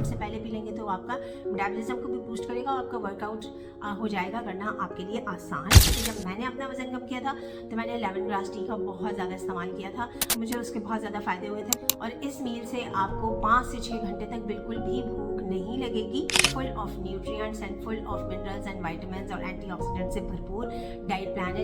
Workout से पहले P लेंगे तो आपका मेटाबॉलिज्म को भी बूस्ट करेगा और आपका वर्कआउट हो जाएगा करना आपके लिए आसान। तो जब मैंने अपना वजन कम किया था तो मैंने लेमन ग्रास टी का बहुत ज़्यादा इस्तेमाल किया था, मुझे उसके बहुत ज़्यादा फ़ायदे हुए थे। और इस मील से आपको 5 से 6 घंटे तक बिल्कुल भी भूख नहीं लगेगी। Full of nutrients and full of minerals and vitamins और एंटीऑक्सीडेंट से भरपूर डाइट प्लान है।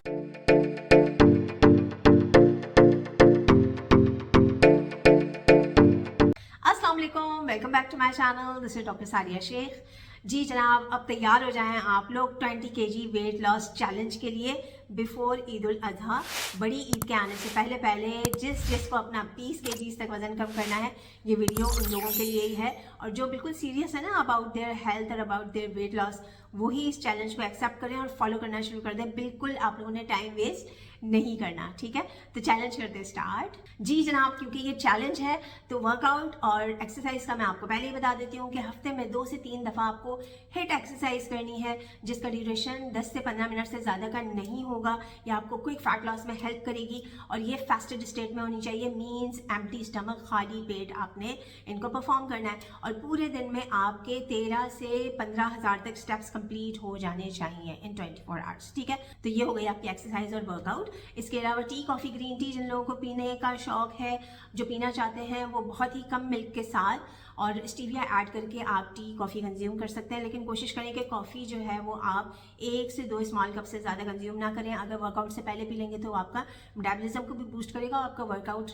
Welcome back to my channel, this is doctor Saria Shaikh. जी जनाब, अब तैयार हो जाएं आप लोग 20 kg वेट लॉस चैलेंज के लिए बिफोर ईद उल अजहा। बड़ी ईद के आने से पहले जिसको अपना 20 kg तक वजन कम करना है, ये वीडियो उन लोगों के लिए ही है। और जो बिल्कुल सीरियस है ना अबाउट देयर हेल्थ और अबाउट देयर वेट लॉस, वही इस चैलेंज को एक्सेप्ट करें और फॉलो करना शुरू कर दें। बिल्कुल आप लोगों ने टाइम वेस्ट नहीं करना, ठीक है? तो चैलेंज करते स्टार्ट। जी जनाब, क्योंकि ये चैलेंज है तो वर्कआउट और एक्सरसाइज का मैं आपको पहले ही बता देती हूँ कि हफ्ते में 2 से 3 दफ़ा आपको हिट एक्सरसाइज करनी है, जिसका ड्यूरेशन 10 से 15 मिनट से ज़्यादा का नहीं होगा। ये आपको क्विक फैट लॉस में हेल्प करेगी और ये फास्टेड स्टेट में होनी चाहिए, मीन्स एम्प्टी स्टमक, खाली पेट आपने इनको परफॉर्म करना है। और पूरे दिन में आपके 13 से 15 हज़ार तक स्टेप्स कंप्लीट हो जाने चाहिए इन 24 आवर्स, ठीक है? तो ये हो गई आपकी एक्सरसाइज और वर्कआउट। इसके अलावा टी, कॉफ़ी, ग्रीन टी जिन लोगों को पीने का शौक है, जो पीना चाहते हैं, वो बहुत ही कम मिल्क के साथ और स्टीविया ऐड करके आप टी, कॉफ़ी कंज्यूम कर सकते हैं। लेकिन कोशिश करें कि कॉफ़ी जो है वो आप 1 से 2 स्मॉल कप से ज़्यादा कंज्यूम ना करें। अगर वर्कआउट से पहले पी लेंगे तो आपका मेटाबॉलिज्म को भी बूस्ट करेगा और आपका वर्कआउट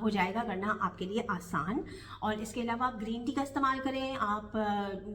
हो जाएगा करना आपके लिए आसान। और इसके अलावा आप ग्रीन टी का इस्तेमाल करें, आप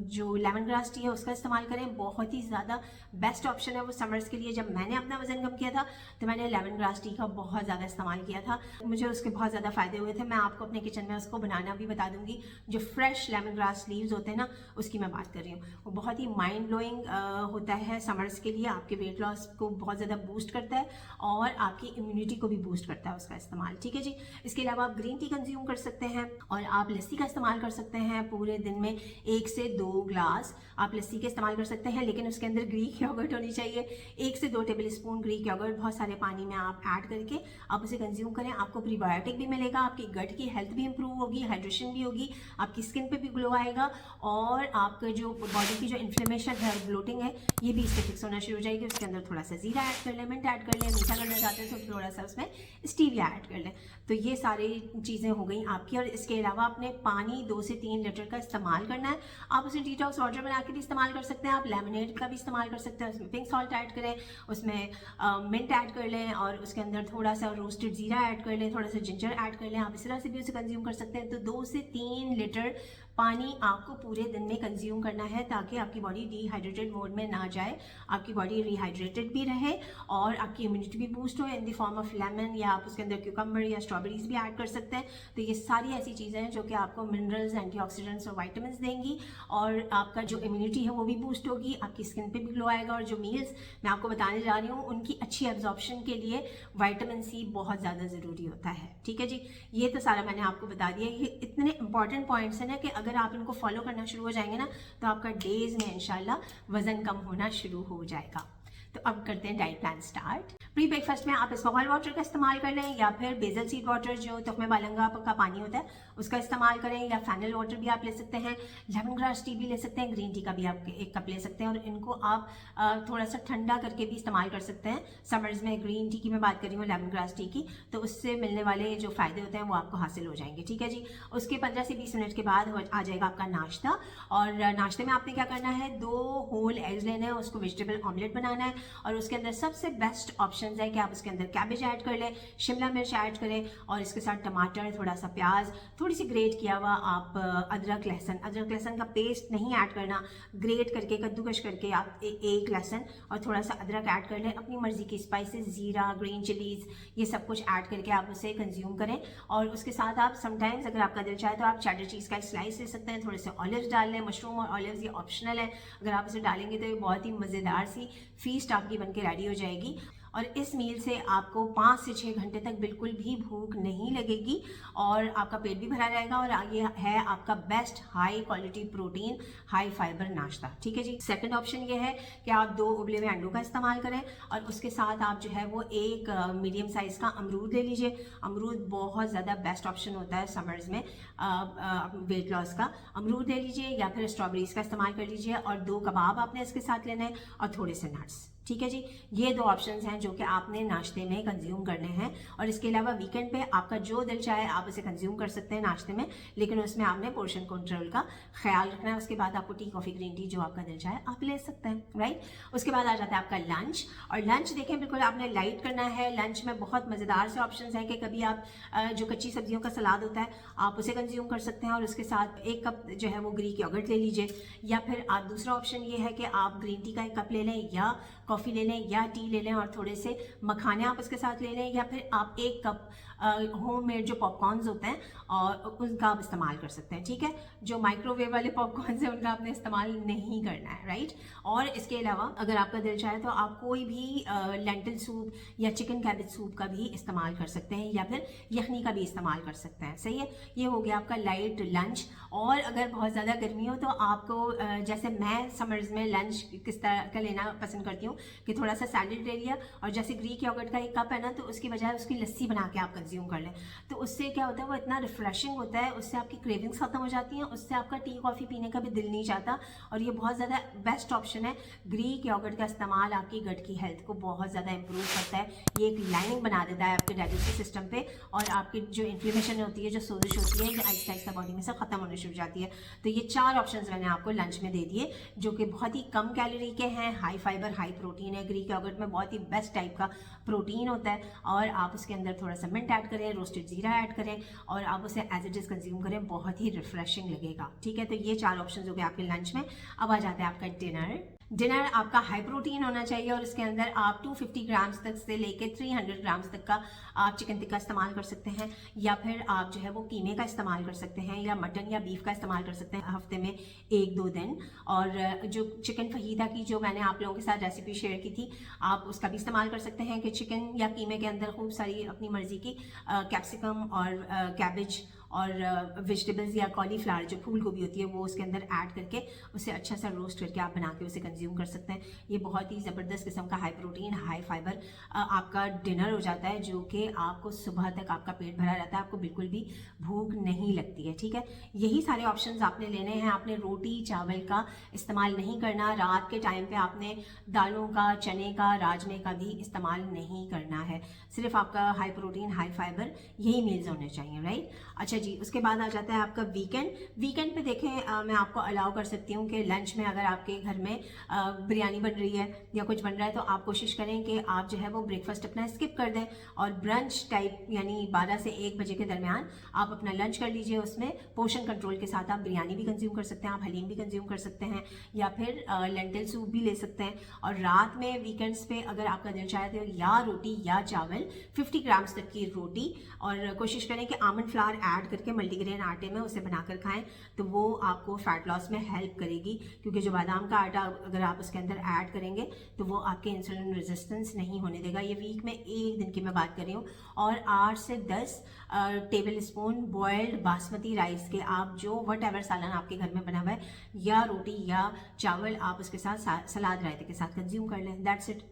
जो लेमन ग्रास टी है उसका इस्तेमाल करें। बहुत ही ज़्यादा बेस्ट ऑप्शन है वो समर्स के लिए। जब मैंने अपना वजन कम किया था तो मैंने लेमन ग्रास टी का बहुत ज़्यादा इस्तेमाल किया था, मुझे उसके बहुत ज़्यादा फ़ायदे हुए थे। मैं आपको अपने किचन में उसको बनाना भी बता दूंगी। जो फ्रेश लेमन ग्रास लीव्स होते हैं ना, उसकी मैं बात कर रही हूँ। वो बहुत ही माइंड ब्लोइंग होता है समर्स के लिए, आपके वेट लॉस को बहुत ज़्यादा बूस्ट करता है और आपकी इम्यूनिटी को भी बूस्ट करता है उसका इस्तेमाल, ठीक है जी। इसके अलावा आप ग्रीन टी कंज्यूम कर सकते हैं और आप लस्सी का इस्तेमाल कर सकते हैं। पूरे दिन में 1 से 2 ग्लास आप लस्सी के इस्तेमाल कर सकते हैं, लेकिन उसके अंदर ग्रीक योगर्ट होनी चाहिए। 1 से 2 टेबल स्पून ग्रीक योगर्ट बहुत सारे पानी में आप ऐड करके आप उसे कंज्यूम करें। आपको प्रीबायोटिक भी मिलेगा, आपकी गट की हेल्थ भी इंप्रूव होगी, हाइड्रेशन भी होगी, आपकी स्किन पे भी ग्लो आएगा और आपका जो बॉडी की जो इन्फ्लेमेशन है और ब्लोटिंग है, ये भी इससे फिक्स होना शुरू हो जाएगी। उसके अंदर थोड़ा सा जीरा ऐड कर लें, मिंट ऐड कर लें, मीठा करना चाहते हैं तो थोड़ा सा उसमें स्टीविया ऐड कर लें। तो ये सारी चीज़ें हो गई आपकी। और इसके अलावा अपने पानी 2 से 3 लीटर का इस्तेमाल करना है। आप उसे डिटॉक्स वाटर बना के भी इस्तेमाल कर सकते हैं, आप लेमनेड का भी इस्तेमाल कर सकते हैं। उसमें पिंक सॉल्ट ऐड करें, उसमें मिंट ऐड कर लें और उसके अंदर थोड़ा सा रोस्टेड जीरा ऐड कर लें, थोड़ा सा जिंजर ऐड कर लें। आप इस तरह से भी उसे कंज्यूम कर सकते हैं। तो 2 से 3 लीटर पानी आपको पूरे दिन में कंज्यूम करना है ताकि आपकी बॉडी डिहाइड्रेटेड मोड में ना जाए, आपकी बॉडी रिहाइड्रेटेड भी रहे और आपकी इम्यूनिटी भी बूस्ट हो in the form of lemon, या आप उसके अंदर क्यूकम्बर या स्ट्रॉबेरीज भी ऐड कर सकते हैं। तो ये सारी ऐसी चीज़ें हैं जो कि आपको मिनरल्स, एंटीऑक्सीडेंट्स और विटामिन्स देंगी और आपका जो इम्यूनिटी है वो भी बूस्ट होगी, आपकी स्किन पे भी ग्लो आएगा। और जो मील्स मैं आपको बताने जा रही हूँ उनकी अच्छी एब्जॉर्प्शन के लिए विटामिन सी बहुत ज़्यादा ज़रूरी होता है, ठीक है जी। ये तो सारा मैंने आपको बता दिया। ये इतने इंपॉर्टेंट पॉइंट्स हैं ना कि अगर आप इनको फॉलो करना शुरू हो जाएंगे ना तो आपका डेज में इंशाल्लाह वजन कम होना शुरू हो जाएगा। तो अब करते हैं diet plan start. Pre breakfast में आप स्मॉल वाटर का इस्तेमाल कर लें या फिर बेजल सीड वाटर जो तुखमे बालंगा का पानी होता है उसका इस्तेमाल करें, या फैनल वाटर भी आप ले सकते हैं, लेमन ग्रास टी भी ले सकते हैं, ग्रीन टी का भी आप 1 कप ले सकते हैं। और इनको आप थोड़ा सा ठंडा करके भी इस्तेमाल कर सकते हैं। समर्स में ग्रीन टी की मैं बात कर रही हूँ, लेमन ग्रास टी की, तो उससे मिलने वाले जो फ़ायदे होते हैं वो आपको हासिल हो जाएंगे, ठीक है जी। उसके 15 से 20 मिनट के बाद आ जाएगा आपका नाश्ता। और नाश्ते में आपने क्या करना है, 2 होल एग्स लेने हैं, उसको वेजिटेबल ऑमलेट बनाना है। और उसके अंदर सबसे बेस्ट ऑप्शन है कि आप उसके अंदर कैबेज ऐड कर लें, शिमला मिर्च ऐड करें और इसके साथ टमाटर, थोड़ा सा प्याज, थोड़ी सी ग्रेट किया हुआ आप अदरक लहसुन का पेस्ट नहीं ऐड करना, ग्रेट करके कद्दूकश करके आप एक लहसुन और थोड़ा सा अदरक ऐड कर लें। अपनी मर्जी की स्पाइसेस, जीरा, ग्रीन चिलीज, ये सब कुछ ऐड करके आप उसे कंज्यूम करें। और उसके साथ आप समटाइम्स अगर आपका दिल चाहे तो आप चेडर चीज़ का एक स्लाइस ले सकते हैं, थोड़े से ऑलिव्स डाल लें। मशरूम और ऑलिव्स ये ऑप्शनल है, अगर आप इसे डालेंगे तो ये बहुत ही मज़ेदार सी फीस्ट आपकी बनके रेडी हो जाएगी। और इस मील से आपको 5 से 6 घंटे तक बिल्कुल भी भूख नहीं लगेगी और आपका पेट भी भरा रहेगा और ये है आपका best high quality protein high fibre नाश्ता। ठीक है जी। सेकंड ऑप्शन ये है कि आप 2 उबले हुए अंडों का इस्तेमाल करें और उसके साथ आप जो है वो एक मीडियम साइज़ का अमरूद ले लीजिए। अमरूद बहुत ज़्यादा बेस्ट ऑप्शन होता है समर्स में वेट लॉस का। अमरूद ले लीजिए या फिर स्ट्रॉबेरीज का इस्तेमाल कर लीजिए और 2 कबाब आपने इसके साथ लेने हैं और थोड़े से नट्स। ठीक है जी। ये 2 ऑप्शंस हैं जो कि आपने नाश्ते में कंज्यूम करने हैं और इसके अलावा वीकेंड पे आपका जो दिल चाहे आप उसे कंज्यूम कर सकते हैं नाश्ते में, लेकिन उसमें आपने पोर्शन कंट्रोल का ख्याल रखना है। उसके बाद आपको टी कॉफ़ी ग्रीन टी जो आपका दिल चाहे आप ले सकते हैं, राइट। उसके बाद आ जाता है आपका लंच और लंच देखें बिल्कुल आपने लाइट करना है। लंच में बहुत मज़ेदार से ऑप्शन हैं कि कभी आप जो कच्ची सब्जियों का सलाद होता है आप उसे कंज्यूम कर सकते हैं और उसके साथ 1 कप जो है वो ग्रीक योगर्ट ले लीजिए, या फिर आप दूसरा ऑप्शन ये है कि आप ग्रीन टी का 1 कप ले लें या कॉफ़ी ले लें या टी ले लें और थोड़े से मखाने आप उसके साथ ले लें, या फिर आप 1 कप होममेड जो पॉपकॉर्न्स होते हैं और उनका आप इस्तेमाल कर सकते हैं। ठीक है, जो माइक्रोवेव वाले पॉपकॉर्न्स हैं उनका आपने इस्तेमाल नहीं करना है, राइट। और इसके अलावा अगर आपका दिल चाहे तो आप कोई भी लेंटिल सूप या चिकन कैबेज सूप का भी इस्तेमाल कर सकते हैं या फिर यखनी का भी इस्तेमाल कर सकते हैं। सही है, ये हो गया आपका लाइट लंच। और अगर बहुत ज़्यादा गर्मी हो तो आपको जैसे मैं समर्स में लंच किस तरह का लेना पसंद करती हूँ कि थोड़ा सा सैलेड ले लिया और जैसे ग्रीक योगर्ट का 1 कप है ना तो उसकी बजाय उसकी लस्सी बना के आप कंज्यूम कर लें, तो उससे क्या होता है वो इतना रिफ्रेशिंग होता है, उससे आपकी क्रेविंग्स खत्म हो जाती हैं, उससे आपका टी कॉफ़ी पीने का भी दिल नहीं चाहता और ये बहुत ज़्यादा बेस्ट ऑप्शन है। ग्रीक योगर्ट का इस्तेमाल आपकी गट की हेल्थ को बहुत ज़्यादा इंप्रूव करता है। ये एक लाइनिंग बना देता है आपके डाइजेस्टिव सिस्टम पे और आपकी जो इन्फ्लेमेशन होती है, जो सोजिश होती है, ये आहिस्ता आहिस्ता बॉडी में से ख़त्म होने शुरू हो जाती है। तो ये 4 ऑप्शंस मैंने आपको लंच में दे दिए जो कि बहुत ही कम कैलोरी के हैं, हाई फाइबर हाई प्रोटीन है। ग्रीक योगर्ट में बहुत ही बेस्ट टाइप का प्रोटीन होता है और आप उसके अंदर थोड़ा सा मिंट ऐड करें, रोस्टेड जीरा ऐड करें और आप उसे एज इट इज़ कंज्यूम करें, बहुत ही रिफ्रेशिंग लगेगा। ठीक है, तो ये 4 ऑप्शन हो गए आपके लंच में। अब आ जाता है आपका डिनर। डिनर आपका हाई प्रोटीन होना चाहिए और इसके अंदर आप 250 ग्राम्स तक से लेके 300 ग्राम्स तक का आप चिकन टिक्का इस्तेमाल कर सकते हैं या फिर आप जो है वो कीमे का इस्तेमाल कर सकते हैं या मटन या बीफ का इस्तेमाल कर सकते हैं हफ्ते में 1-2 दिन। और जो चिकन फहीदा की जो मैंने आप लोगों के साथ रेसिपी शेयर की थी आप उसका भी इस्तेमाल कर सकते हैं कि चिकन या कीमे के अंदर खूब सारी अपनी मर्जी की कैप्सिकम और कैबेज और वेजिटेबल्स या कॉलीफ्लावर जो फूल गोभी होती है वो उसके अंदर ऐड करके उसे अच्छा सा रोस्ट करके आप बना के उसे कंज्यूम कर सकते हैं। ये बहुत ही ज़बरदस्त किस्म का हाई प्रोटीन हाई फाइबर आपका डिनर हो जाता है जो कि आपको सुबह तक आपका पेट भरा रहता है, आपको बिल्कुल भी भूख नहीं लगती है। ठीक है, यही सारे ऑप्शंस आपने लेने हैं। आपने रोटी चावल का इस्तेमाल नहीं करना, रात के टाइम पे आपने दालों का, चने का, राजमे का भी इस्तेमाल नहीं करना है। सिर्फ आपका हाई प्रोटीन हाई फाइबर यही मील्स होने चाहिए, राइट। अच्छा जी, उसके बाद आ जाता है आपका वीकेंड। वीकेंड पे देखें मैं आपको अलाउ कर सकती हूँ कि लंच में अगर आपके घर में बिरयानी बन रही है या कुछ बन रहा है तो आप कोशिश करें कि आप जो है वो ब्रेकफास्ट अपना स्किप कर दें और ब्रंच टाइप यानी 12 से 1 बजे के दरमियान आप अपना लंच कर लीजिए। उसमें पोर्शन कंट्रोल के साथ आप बिरयानी भी कंज्यूम कर सकते हैं, आप हलीम भी कंज्यूम कर सकते हैं या फिर लेंटिल सूप भी ले सकते हैं। और रात में वीकेंड्स पे अगर आपका दिल चाहे तो या रोटी या चावल 50 ग्राम्स तक की रोटी, और कोशिश करें कि आमंड फ्लावर ऐड करके मल्टीग्रेन आटे में उसे बनाकर खाएं तो वो आपको फैट लॉस में हेल्प करेगी, क्योंकि जो बादाम का आटा अगर आप उसके अंदर ऐड करेंगे तो वो आपके इंसुलिन रेजिस्टेंस नहीं होने देगा। ये वीक में 1 दिन की मैं बात कर रही हूँ। और 8 से 10 table spoon boiled basmati rice के आप जो वट एवर सालन आपके घर में बना हुआ है या रोटी या चावल आप उसके साथ सलाद रायते के साथ कंज्यूम कर लें। That's it.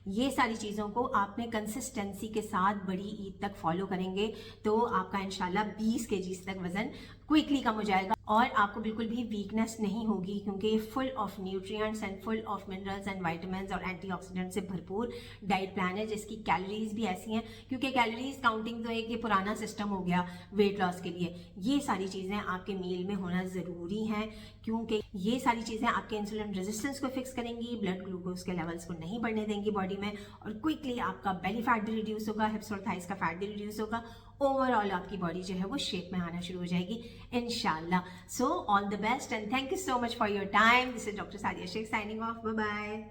ये सारी चीज़ों को आपने कंसिस्टेंसी के साथ बड़ी ईद तक फॉलो करेंगे तो आपका इंशाल्लाह 20 kg तक वजन क्विकली कम हो जाएगा और आपको बिल्कुल भी वीकनेस नहीं होगी, क्योंकि ये full of nutrients and full of minerals and vitamins और एंटीऑक्सीडेंट से भरपूर डाइट प्लान है जिसकी कैलोरीज भी ऐसी हैं, क्योंकि कैलोरीज काउंटिंग तो एक ये पुराना सिस्टम हो गया वेट लॉस के लिए। ये सारी चीज़ें आपके मील में होना ज़रूरी हैं, क्योंकि ये सारी चीज़ें आपके इंसुलिन रेजिस्टेंस को फिक्स करेंगी, ब्लड ग्लूकोज के लेवल्स को नहीं बढ़ने देंगी बॉडी में, और क्विकली आपका बेली फैट भी रिड्यूस होगा, हिप्स और थाइस का फैट भी रिड्यूस होगा। ओवरऑल आपकी बॉडी जो है वो शेप में आना शुरू हो जाएगी इंशाल्लाह। So all the best and thank you so much for your time. This is doctor Sadia Shaikh signing off. Bye bye.